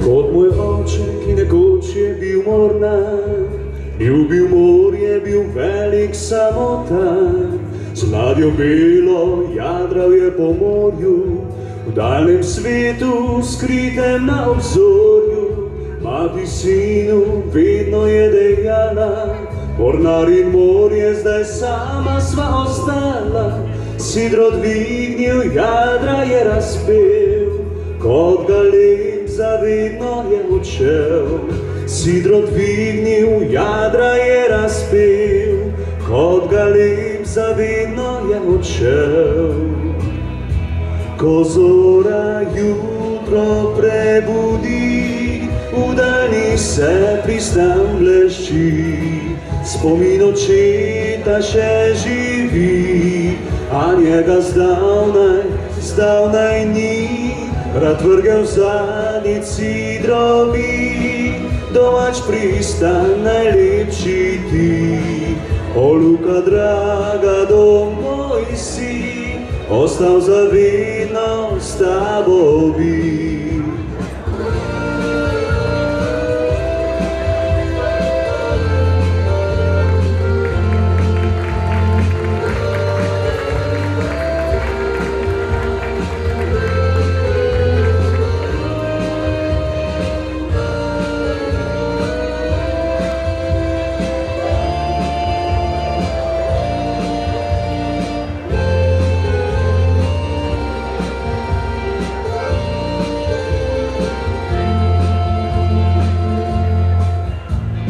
Kot moj oče, ki nekoč je bil mornar, ljubil morje, bil velik samotar, z ladjo belo jadral je po morju, v daljnem svetu, skritem na obzorju. Mati sinu vedno je dejala, mornar in morje, zdaj sama sva ostala. Sidro dvignil, jadra je razpel, kot galeb zavedno je odšel. Sidro dvignil, jadra je razpel, kot galeb zavedno je odšel. Ko zora jutro prebudi, v daljni se pristan blešči, spomin očeta še živi, a njega zdavnaj ni. Rad vrgel zadnjici drobi, domač pristan najlepši ti. O, Luka draga, domoj si, ostal zavedno s tabo bi.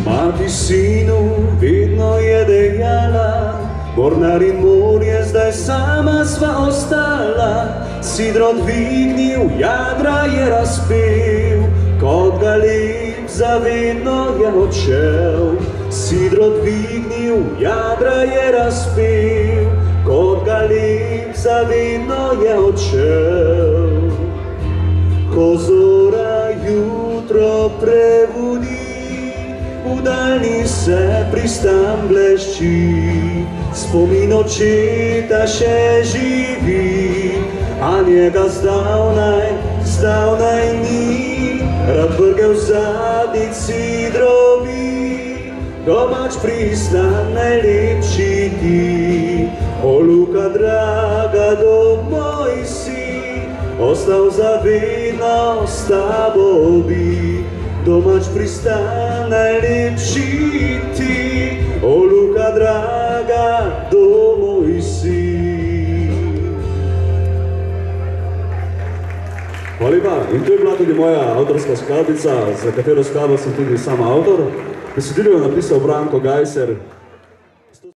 Mati sinu vedno je dejala, mornar in morje, zdaj sama sva ostala. Sidro dvignil, jadra je razpel, kot galeb zavedno je odšel. Sidro dvignil, jadra je razpel, kot galeb zavedno je odšel. Ko zora jutro prebudi, v daljni se pristan blešči, spomin očeta še živi, a njega zdavnaj ni. Rad vrgel zadnjici drobi, domač pristan najlepši ti. O, Luka draga, domoj si, ostal zavedno s tabo bi. Domač pristan najlepši ti. O, Luka draga, domoj si. Hvala lepa. In to je bila tudi moja avtorska skladbica, za katero skladbo sem tudi sam avtor. Besedilo je napisal Branko Gajser.